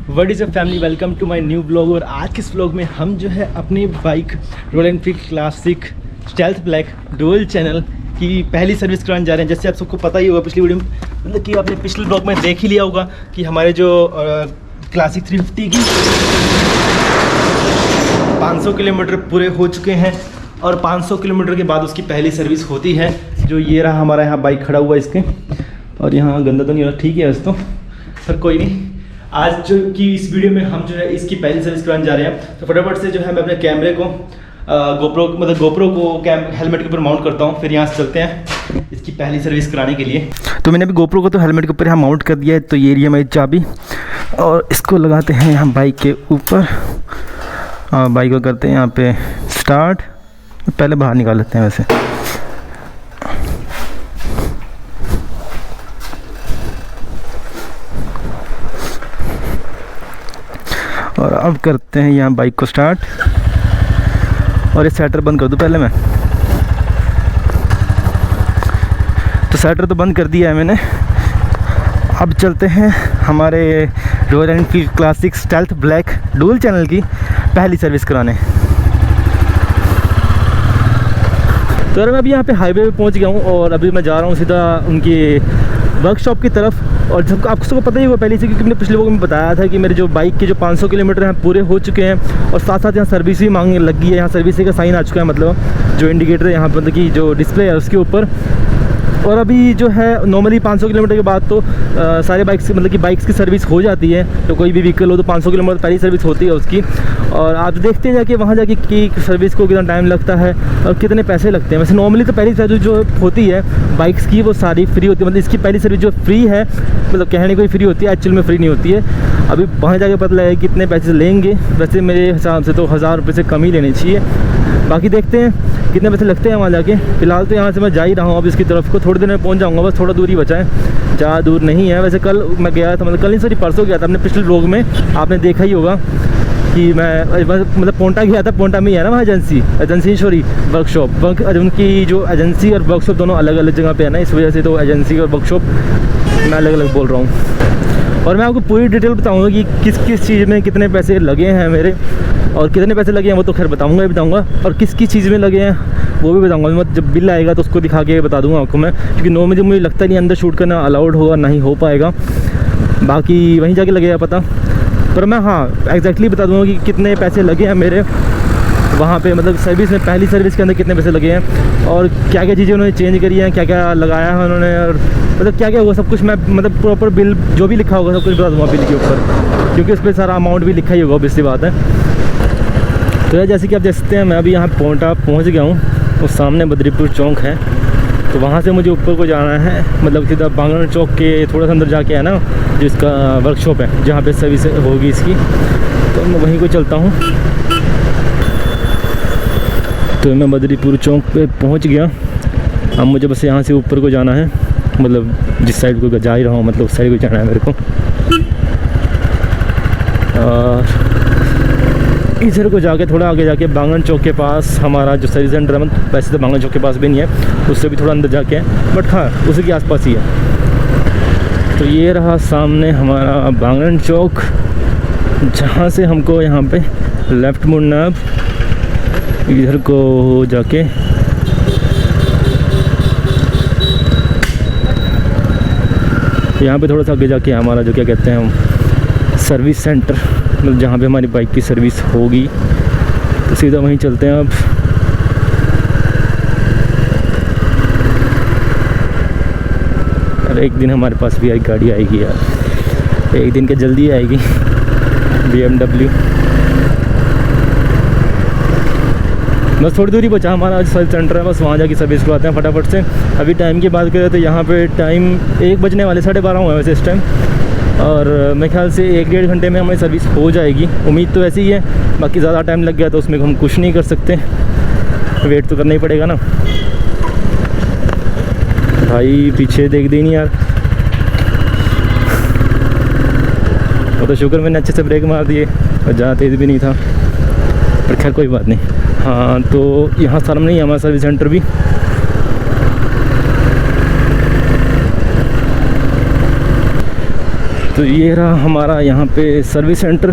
What is a family, welcome to my new blog. और आज के इस ब्लॉग में हम जो है अपनी bike royal Enfield classic stealth black dual channel की पहली सर्विस कराने जा रहे हैं। जैसे आप सबको पता ही होगा, पिछली वीडियो में मतलब कि आपने पिछले ब्लॉग में देख ही लिया होगा कि हमारे जो क्लासिक 350 की 500 किलोमीटर पूरे हो चुके हैं और 500 किलोमीटर के बाद उसकी पहली सर्विस होती है। जो ये रहा हमारा यहाँ बाइक खड़ा हुआ है इसके, और यहाँ गंदा तो नहीं हो रहा, ठीक है दोस्तों, पर कोई नहीं। आज जो कि इस वीडियो में हम जो है इसकी पहली सर्विस कराने जा रहे हैं, तो फटाफट से जो है मैं अपने कैमरे को गोप्रो को हेलमेट के ऊपर माउंट करता हूँ, फिर यहाँ से चलते हैं इसकी पहली सर्विस कराने के लिए। तो मैंने अभी गोप्रो को तो हेलमेट के ऊपर यहाँ माउंट कर दिया है। तो ये रही हमारी चाबी और इसको लगाते हैं यहाँ बाइक के ऊपर और बाइक को करते हैं यहाँ पे स्टार्ट। पहले बाहर निकाल लेते हैं वैसे। और अब करते हैं यहाँ बाइक को स्टार्ट और ये स्टार्टर बंद कर दूँ पहले मैं। तो स्टार्टर तो बंद कर दिया है मैंने। अब चलते हैं हमारे royal Enfield classic stealth black dual channel की पहली सर्विस कराने। तो यार मैं अभी यहाँ पे हाईवे पे पहुँच गया हूँ और अभी मैं जा रहा हूँ सीधा उनकी वर्कशॉप की तरफ। और जब आपको सबको पता ही होगा पहले से, क्योंकि मैंने पिछले वक्त में बताया था कि मेरे जो बाइक के जो 500 किलोमीटर हैं पूरे हो चुके हैं और साथ साथ यहाँ सर्विस भी मांगने लग गई है। यहाँ सर्विसिंग का साइन आ चुका है, मतलब जो इंडिकेटर यहाँ पर मतलब कि जो डिस्प्ले है उसके ऊपर। और अभी जो है नॉर्मली 500 किलोमीटर के बाद तो सारे बाइक्स मतलब कि बाइक्स की सर्विस हो जाती है। तो कोई भी व्हीकल हो तो 500 किलोमीटर पहली सर्विस होती है उसकी। और आप देखते हैं जाके वहाँ जाके कि सर्विस को कितना टाइम लगता है और कितने पैसे लगते हैं। वैसे नॉर्मली तो पहली सर्विस जो होती है बाइक्स की वो सारी फ्री होती है, मतलब इसकी पहली सर्विस जो फ्री है, मतलब कहने को ही फ्री होती है, एक्चुअल में फ्री नहीं होती है। अभी वहाँ जाके पता लगेगा कितने पैसे लेंगे। वैसे मेरे हिसाब से तो 1000 रुपये से कम ही लेने चाहिए। बाकी देखते हैं कितने पैसे लगते हैं वहाँ जाके। फिलहाल तो यहाँ से मैं जा ही रहा हूँ अब इसकी तरफ को, थोड़ी देर में पहुँच जाऊँगा, बस थोड़ा दूर ही बचा है, ज़्यादा दूर नहीं है। वैसे कल मैं गया था, मतलब कल नहीं सॉरी परसों गया था, अपने पिछले ब्लॉग में आपने देखा ही होगा कि मैं मतलब पोंटा गया था। पोंटा में ही है ना वहाँ एजेंसी सॉरी वर्कशॉप। उनकी जो एजेंसी और वर्कशॉप दोनों अलग अलग जगह पे है ना, इस वजह से तो एजेंसी और वर्कशॉप मैं अलग अलग बोल रहा हूँ। और मैं आपको पूरी डिटेल बताऊँगा कि किस किस चीज़ में कितने पैसे लगे हैं मेरे, और कितने पैसे लगे हैं वो तो खैर बताऊँगा ही बताऊँगा, और किस किस चीज़ में लगे हैं वो भी बताऊँगा। मैं जब बिल आएगा तो उसको दिखा के बता दूँगा आपको मैं, क्योंकि 9 बजे मुझे लगता नहीं अंदर शूट करना अलाउड होगा, नहीं हो पाएगा। बाकी वहीं जाके लगेगा पता, पर मैं हाँ एग्जैक्टली बता दूँगा कि कितने पैसे लगे हैं मेरे वहाँ पे, मतलब सर्विस में पहली सर्विस के अंदर कितने पैसे लगे हैं और क्या क्या चीज़ें उन्होंने चेंज करी हैं, क्या क्या लगाया है उन्होंने, और मतलब क्या क्या हुआ सब कुछ मैं मतलब प्रॉपर बिल जो भी लिखा होगा सब कुछ बता दूँगा बिल के ऊपर, क्योंकि उस पर सारा अमाउंट भी लिखा ही होगा, ऑब्वियसली बात है। तो यार जैसे कि आप देख सकते हैं मैं अभी यहाँ पोंटा पहुँच गया हूँ, उस सामने बद्रीपुर चौक है। तो वहाँ से मुझे ऊपर को जाना है, मतलब सीधा बांगड़ चौक के थोड़ा सा अंदर जाके है ना जो इसका वर्कशॉप है जहाँ पे सर्विस होगी इसकी, तो मैं वहीं को चलता हूँ। तो मैं बद्रीपुर चौक पे पहुँच गया। अब मुझे बस यहाँ से ऊपर को जाना है, मतलब जिस साइड को जा ही रहा हूँ, मतलब उस साइड को जाना है मेरे को। और इधर को जाके थोड़ा आगे जाके बांगड़ चौक के पास हमारा जो सर्विस सेंटर है, मतलब वैसे तो बांगड़ चौक के पास भी नहीं है, उससे भी थोड़ा अंदर जाके है, बट हाँ उसी के आसपास ही है। तो ये रहा सामने हमारा बांगड़ चौक, जहाँ से हमको यहाँ पे लेफ़्ट मुड़ना है। इधर को जाके यहाँ पे थोड़ा सा आगे जाके हमारा जो क्या कहते हैं सर्विस सेंटर, मतलब जहाँ पे हमारी बाइक की सर्विस होगी। तो सीधा वहीं चलते हैं अब। और एक दिन हमारे पास भी एक गाड़ी आएगी यार, एक दिन के जल्दी आएगी, BMW। बस थोड़ी दूरी बचा हमारा सर्विस सेंटर है, बस वहाँ जाके सर्विस करवाते हैं फटाफट से। अभी टाइम की बात करें तो यहाँ पे टाइम 1 बजने वाले 12:30 हुआ है वैसे इस टाइम, और मेरे ख्याल से 1-1.5 घंटे में हमारी सर्विस हो जाएगी, उम्मीद तो ऐसी ही है। बाकी ज़्यादा टाइम लग गया तो उसमें हम कुछ नहीं कर सकते, वेट तो करना ही पड़ेगा ना। भाई पीछे देख दी नहीं यार, वो तो शुक्र मैंने अच्छे से ब्रेक मार दिए और ज़्यादा तेज़ भी नहीं था, पर खैर कोई बात नहीं। हाँ तो यहाँ सामने ही हमारा सर्विस सेंटर भी। तो ये रहा हमारा यहाँ पे सर्विस सेंटर।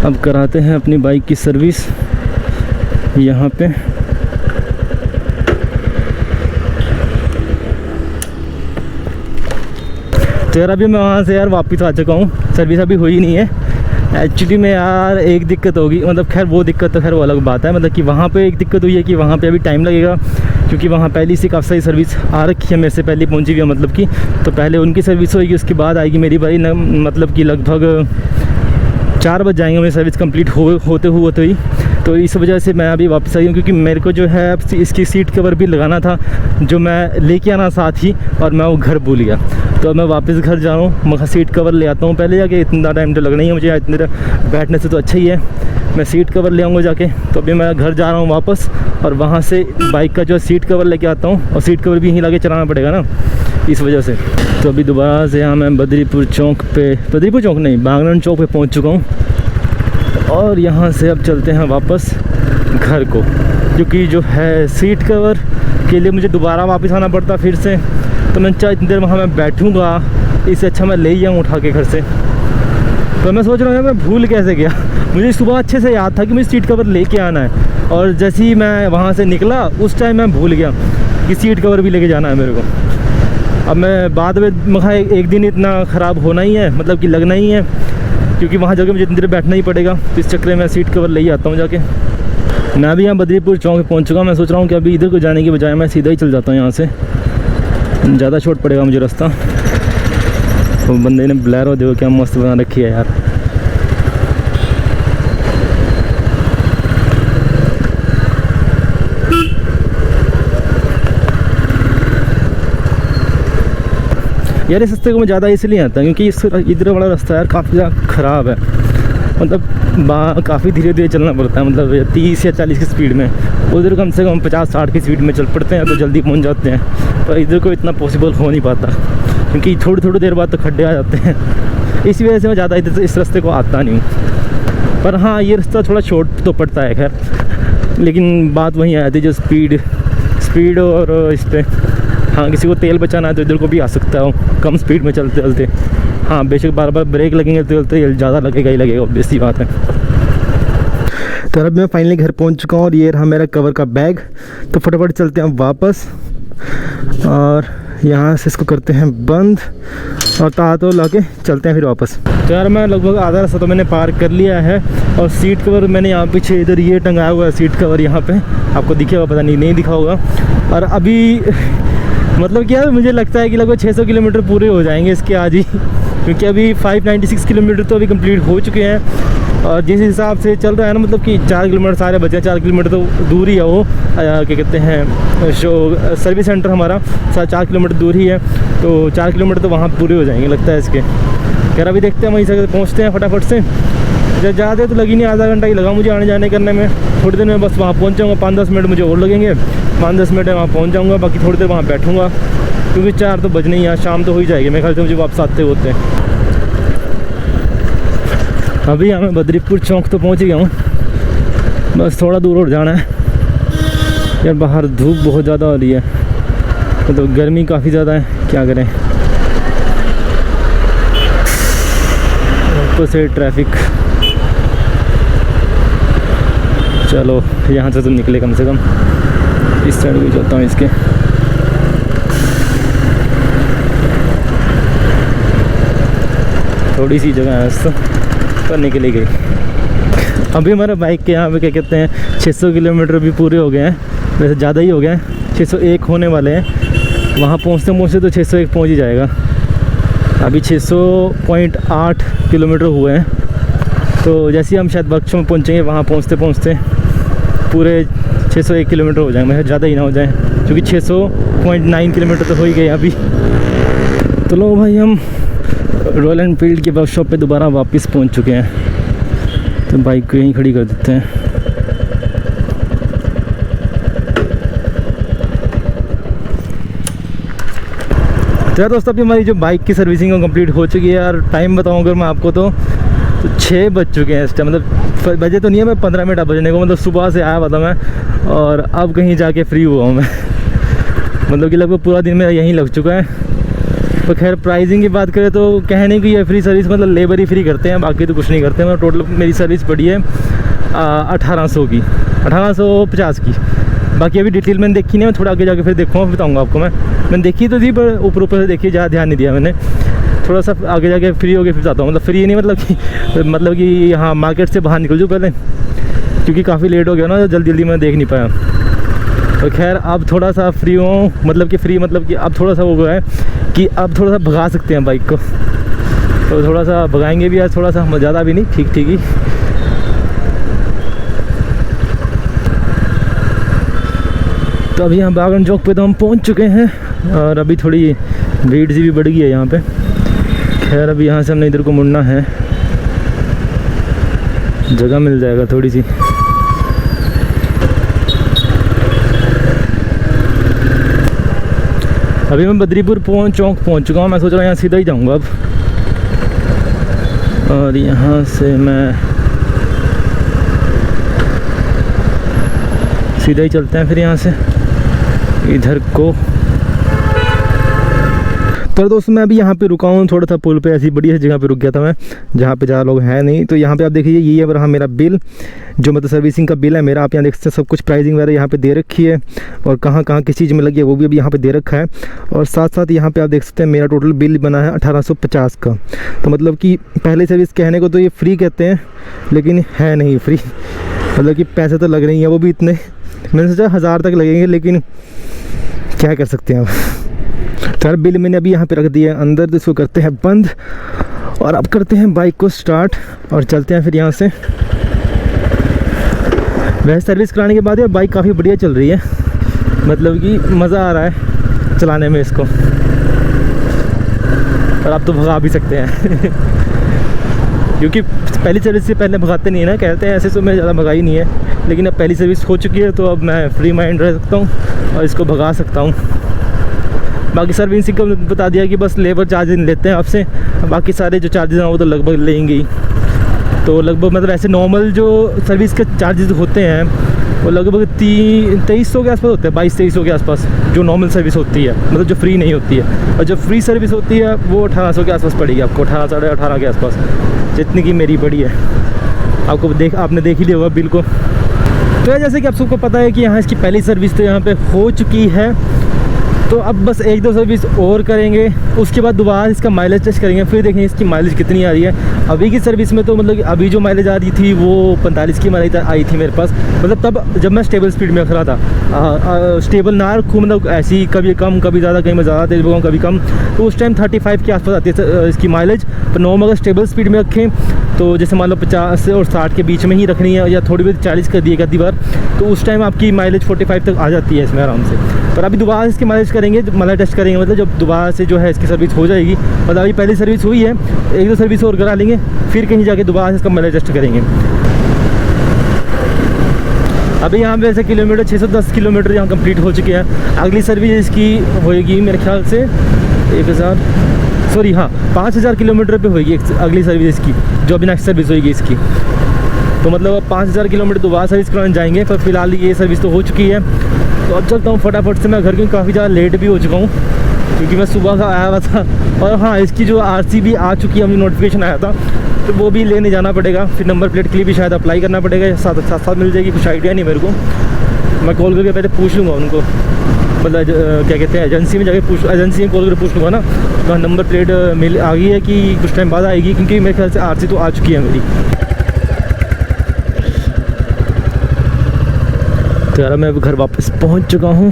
अब कराते हैं अपनी बाइक की सर्विस यहाँ पे। तो यार अभी मैं वहाँ से यार वापस आ चुका हूँ, सर्विस अभी हुई नहीं है एक्चुअली में यार। एक दिक्कत होगी, मतलब खैर वो दिक्कत तो खैर वो अलग बात है, मतलब कि वहाँ पे एक दिक्कत हुई है कि वहाँ पे अभी टाइम लगेगा, क्योंकि वहाँ पहले से काफ़ी सारी सर्विस आ रखी है, मेरे से पहले पहुँची हुई है, मतलब कि तो पहले उनकी सर्विस होगी, उसके बाद आएगी मेरी बारी न, मतलब कि लगभग 4 बज जाएंगे मेरी सर्विस कंप्लीट होते ही। तो इस वजह से मैं अभी वापस आई हूँ, क्योंकि मेरे को जो है इसकी सीट कवर भी लगाना था जो मैं लेके आना साथ ही, और मैं वो घर भूल गया। तो मैं वापस घर जा रहा हूँ, मैं सीट कवर ले आता हूँ पहले जाके, इतना टाइम तो लगना ही है मुझे, इतने बैठने से तो अच्छा ही है। मैं सीट कवर ले आऊँगा जाके। तो अभी मैं घर जा रहा हूँ वापस, और वहाँ से बाइक का जो सीट कवर लेके आता हूँ, और सीट कवर भी यहीं लाके चलाना पड़ेगा ना, इस वजह से। तो अभी दोबारा से यहाँ मैं बद्रीपुर चौक नहीं, बागनान चौक पे पहुँच चुका हूँ, और यहाँ से अब चलते हैं वापस घर को, क्योंकि जो है सीट कवर के लिए मुझे दोबारा वापस आना पड़ता फिर से। तो मैं चाहे इतनी देर वहाँ मैं बैठूँगा, इससे अच्छा मैं ले ही आऊँ उठा के घर से। तो मैं सोच रहा हूँ मैं भूल कैसे गया, मुझे सुबह अच्छे से याद था कि मुझे सीट कवर लेके आना है, और जैसे ही मैं वहाँ से निकला उस टाइम मैं भूल गया कि सीट कवर भी लेके जाना है मेरे को। अब मैं बाद में मखा एक दिन इतना ख़राब होना ही है, मतलब कि लगना ही है, क्योंकि वहाँ जाके मुझे इतनी देर बैठना ही पड़ेगा। तो इस चक्कर में मैं सीट कवर ले ही आता हूँ जाके। मैं अभी यहाँ बद्रीपुर चौक पे पहुँच चुका। मैं सोच रहा हूँ कि अभी इधर को जाने के बजाय मैं सीधा ही चल जाता हूँ यहाँ से, ज़्यादा शॉर्ट पड़ेगा मुझे रास्ता। तो बंदे ने ब्लैरो देखो क्या मस्त बना रखी है यार। यार इस रास्ते को मैं ज़्यादा इसलिए आता हूँ क्योंकि इस इधर वाला रास्ता यार काफ़ी ज़्यादा ख़राब है, मतलब काफ़ी धीरे धीरे चलना पड़ता है, मतलब 30 या 40 की स्पीड में। उधर कम से कम 50-60 की स्पीड में चल पड़ते हैं तो जल्दी पहुंच जाते हैं, पर इधर को इतना पॉसिबल हो नहीं पाता क्योंकि थोड़ी देर बाद तो खड्डे आ जाते हैं। इसी वजह से मैं ज़्यादा इधर इस रास्ते को आता नहीं हूँ। पर हाँ ये रास्ता थोड़ा शॉर्ट तो पड़ता है खैर, लेकिन बात वहीं आ जाती है जो स्पीड और इस पर। हाँ किसी को तेल बचाना है तो इधर को भी आ सकता है कम स्पीड में चलते चलते। हाँ बेशक बार बार ब्रेक लगेंगे तो चलते ज़्यादा लगेगा ही लगेगा, ऑब्वियस सी बात है। तो अब मैं फाइनली घर पहुंच चुका हूँ और ये रहा मेरा कवर का बैग। तो फटाफट चलते हैं वापस और यहाँ से इसको करते हैं बंद और ताला ला के चलते हैं फिर वापस। तो यार मैं लगभग आधा रास्ता तो मैंने पार कर लिया है और सीट कवर मैंने यहाँ पीछे इधर ये टंगाया हुआ है सीट कवर, यहाँ पे आपको दिखे होगा, पता नहीं दिखा होगा। और अभी मतलब कि यार मुझे लगता है कि लगभग 600 किलोमीटर पूरे हो जाएंगे इसके आज ही, क्योंकि अभी 596 किलोमीटर तो अभी कंप्लीट हो चुके हैं। और जिस हिसाब से चल रहा है ना, मतलब कि 4 किलोमीटर सारे बचे हैं, 4 किलोमीटर तो दूर ही है वो क्या कहते हैं जो सर्विस सेंटर हमारा 4 किलोमीटर दूर ही है, तो 4 किलोमीटर तो वहाँ पूरे हो जाएंगे लगता है इसके। खैर अभी देखते हैं वहीं से पहुँचते हैं फटाफट से। जब जाते तो लगी नहीं, आधा घंटा ही लगा मुझे आने जाने करने में। थोड़ी देर में बस वहाँ पहुँच जाऊँगा, 5-10 मिनट मुझे और लगेंगे, 5-10 मिनट में वहाँ पहुँच जाऊँगा। बाकी थोड़ी देर वहाँ बैठूँगा क्योंकि 4 तो बजने ही, यहाँ शाम तो हो ही जाएगी मेरे ख्याल से मुझे वापस आते होते हैं। अभी यहाँ मैं बद्रीपुर चौक तो पहुँच ही गया हूँ, बस थोड़ा दूर और जाना है। यार बाहर धूप बहुत ज़्यादा हो रही है, तो गर्मी काफ़ी ज़्यादा है, क्या करें। ऊपर से ट्रैफिक, चलो यहाँ से तो निकले कम से कम, इस साइड भी चलता हूँ इसके। थोड़ी सी जगह है इस पर निकली गई। अभी हमारे बाइक के यहाँ पे क्या कहते हैं 600 किलोमीटर भी पूरे हो गए हैं, वैसे ज़्यादा ही हो गए हैं, 601 होने वाले हैं। वहाँ पहुँचते पहुँचते तो 601 पहुँच ही जाएगा। अभी 600.8 किलोमीटर हुए हैं, तो जैसे ही हम शायद वर्कशॉप में पहुँचेंगे वहाँ पहुँचते पहुँचते पूरे 601 किलोमीटर हो जाएंगे, मैं ज़्यादा ही ना हो जाए, क्योंकि 600.9 किलोमीटर तो हो ही गए अभी। तो लो भाई हम रॉयल एनफील्ड के वर्कशॉप पे दोबारा वापस पहुंच चुके हैं, तो बाइक को यहीं खड़ी कर देते हैं। तो दोस्तों अभी हमारी जो बाइक की सर्विसिंग कंप्लीट हो चुकी है। यार टाइम बताऊं अगर मैं आपको तो 6 बज चुके हैं इस टाइम, मतलब बजे तो नहीं है, मैं 15 मिनट बजने को, मतलब सुबह से आया हुआ था मैं और अब कहीं जाके फ्री हुआ हूँ मैं मतलब कि लगभग पूरा दिन मेरा यहीं लग चुका है। तो खैर प्राइसिंग की बात करें तो कहने की है फ्री सर्विस, मतलब लेबर ही फ्री करते हैं, बाकी तो कुछ नहीं करते हैं। टोटल मेरी सर्विस पड़ी है 1800 की, 1850 की। बाकी अभी डिटेल मैंने देखी नहीं, मैं थोड़ा आगे जाके फिर देखूँगा, बताऊँगा आपको। मैंने देखी तो थी पर ऊपर ऊपर से देखी, ज़्यादा ध्यान नहीं दिया मैंने। थोड़ा सा आगे जाके फ्री हो गया फिर जाता हूँ, मतलब फ्री नहीं मतलब कि यहाँ मार्केट से बाहर निकल जाऊँ पहले, क्योंकि काफ़ी लेट हो गया ना, जल्दी जल्दी मैं देख नहीं पाया। तो खैर अब थोड़ा सा फ्री हूँ, मतलब कि अब थोड़ा सा वो गया है कि अब थोड़ा सा भगा सकते हैं बाइक को, तो थोड़ा सा भगाएंगे भी आज, थोड़ा सा, ज़्यादा भी नहीं, ठीक ठीक ही। तो अभी यहाँ बागन चौक पे तो हम पहुँच चुके हैं, और अभी थोड़ी भीड़ सी भी बढ़ गई है यहाँ पे। खैर अभी यहाँ से हमने इधर को मुड़ना है, जगह मिल जाएगा थोड़ी सी। अभी मैं बद्रीपुर चौक पहुँच चुका हूँ। मैं सोच रहा हूँ यहाँ सीधा ही जाऊँगा अब, और यहाँ से मैं सीधा ही चलते हैं फिर यहाँ से इधर को। तो दोस्तों मैं अभी यहाँ पे रुका हूँ, थोड़ा सा पुल पे, ऐसी बढ़िया जगह पे रुक गया था मैं, जहाँ पे ज़्यादा लोग हैं नहीं। तो यहाँ पे आप देखिए, ये है रहा मेरा बिल, जो मतलब सर्विसिंग का बिल है मेरा। आप यहाँ देख सकते हैं सब कुछ प्राइसिंग वगैरह यहाँ पे दे रखी है, और कहाँ कहाँ किस चीज़ में लगी है वो भी अभी यहाँ पे दे रखा है। और साथ साथ यहाँ पे आप देख सकते हैं मेरा टोटल बिल बना है 1850 का। तो मतलब कि पहले सर्विस कहने को तो ये फ्री कहते हैं, लेकिन है नहीं फ्री, मतलब कि पैसे तो लग रही हैं, वो भी इतने, मैंने सोचा 1000 तक लगेंगे, लेकिन क्या कर सकते हैं अब। तो यार बिल मैंने अभी यहाँ पे रख दिया है अंदर, तो इसको करते हैं बंद, और अब करते हैं बाइक को स्टार्ट और चलते हैं फिर यहाँ से। वैसे सर्विस कराने के बाद यार बाइक काफ़ी बढ़िया चल रही है, मतलब कि मज़ा आ रहा है चलाने में इसको, और आप तो भगा भी सकते हैं क्योंकि पहली सर्विस से पहले भगाते नहीं है ना, कहते हैं ऐसे तो मैं ज़्यादा भगाई नहीं है, लेकिन अब पहली सर्विस हो चुकी है तो अब मैं फ्री माइंड रह सकता हूँ और इसको भगा सकता हूँ। बाकी सर्विसिंग को बता दिया कि बस लेबर चार्जेस लेते हैं आपसे, बाकी सारे जो चार्जेस हैं वो तो लगभग लेंगे ही। तो लगभग मतलब ऐसे नॉर्मल जो सर्विस के चार्जेस होते हैं वो लगभग 2300 के आसपास होते हैं, 2200-2300 के आसपास जो नॉर्मल सर्विस होती है, मतलब जो फ्री नहीं होती है। और जो फ्री सर्विस होती है वो 1800 के आसपास पड़ेगी आपको, 18 साढ़े 18 के आसपास, जितनी की मेरी पड़ी है। आपने देख ही लिया होगा बिल को। तो जैसे कि आप सबको पता है कि यहाँ इसकी पहली सर्विस तो यहाँ पे हो चुकी है, तो अब बस 1-2 सर्विस और करेंगे, उसके बाद दोबारा इसका माइलेज टेस्ट करेंगे, फिर देखेंगे इसकी माइलेज कितनी आ रही है। अभी की सर्विस में तो मतलब कि अभी जो माइलेज आ रही थी वो 45 की माइलेज आई थी मेरे पास, मतलब तब जब मैं स्टेबल स्पीड में खड़ा था, स्टेबल ना रखूँ, मतलब ऐसी कभी कम कभी ज़्यादा, कहीं मैं ज़्यादा तेज़ भगाऊँ कभी कम, तो उस टाइम 35 के आसपास आती है इसकी माइलेज। पर नॉर्मल अगर स्टेबल स्पीड में रखें तो जैसे मान लो 50 और 60 के बीच में ही रखनी है, या थोड़ी बहुत 40 कर दिएगा आधी बार, तो उस टाइम आपकी माइलेज 45 तक आ जाती है इसमें आराम से। पर अभी दोबारा इसकी माइलेज करेंगे, माइलेज टेस्ट करेंगे, मतलब जब दोबारा से जो है इसकी सर्विस हो जाएगी, मतलब अभी पहली सर्विस हुई है, 1-2 सर्विस और करा लेंगे, फिर कहीं जाके दोबारा से इसका माइलेज टेस्ट करेंगे। अभी यहाँ पे ऐसे किलोमीटर 610 किलोमीटर यहाँ कंप्लीट हो चुके हैं। अगली सर्विस इसकी होएगी मेरे ख्याल से 5000 किलोमीटर पे होएगी अगली सर्विस इसकी, जो अभी नेक्स्ट सर्विस होएगी इसकी। तो मतलब अब 5000 किलोमीटर दोबारा सर्विस कराने जाएंगे, पर फिलहाल ये सर्विस तो हो चुकी है। तो अब चलता हूँ फटाफट से मैं घर, क्योंकि काफ़ी ज़्यादा लेट भी हो चुका हूँ, क्योंकि मैं सुबह का आया हुआ था। और हाँ, इसकी जो RC भी आ चुकी है, अभी नोटिफिकेशन आया था, तो वो भी लेने जाना पड़ेगा। फिर नंबर प्लेट के लिए भी शायद अप्लाई करना पड़ेगा, साथ मिल जाएगी, कुछ आइडिया नहीं मेरे को। मैं कॉल करके पहले पूछ लूँगा उनको, मतलब क्या कहते हैं, एजेंसी में जाके एजेंसी में कॉल करके पूछ लूँगा ना, तो नंबर प्लेट मिल आ गई है कि कुछ टाइम बाद आएगी, क्योंकि मेरे ख्याल से RC तो आ चुकी है मेरी। तो यार मैं अब घर वापस पहुंच चुका हूं,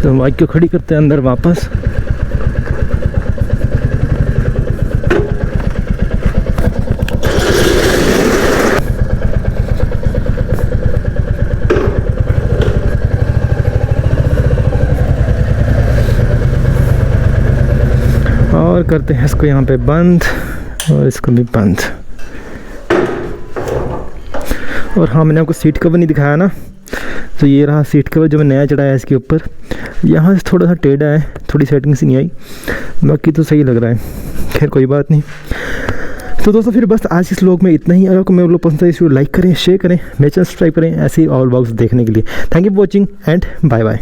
तो बाइक को खड़ी करते हैं अंदर वापस। और करते हैं इसको यहाँ पे बंद, और इसको भी बंद। और हाँ, मैंने आपको सीट कवर नहीं दिखाया ना, तो ये रहा सीट कवर जो मैं नया चढ़ाया है इसके ऊपर। यहाँ से थोड़ा सा टेढ़ा है, थोड़ी सेटिंग सी नहीं आई, बाकी तो सही लग रहा है। खैर कोई बात नहीं। तो दोस्तों फिर बस आज इस व्लॉग में इतना ही। अगर आपको मेरे व्लॉग पसंद है इस वीडियो लाइक करें, शेयर करें, मेरे चैनल सब्सक्राइब करें ऐसे ही और व्लॉग्स देखने के लिए। Thank you for watching and bye bye.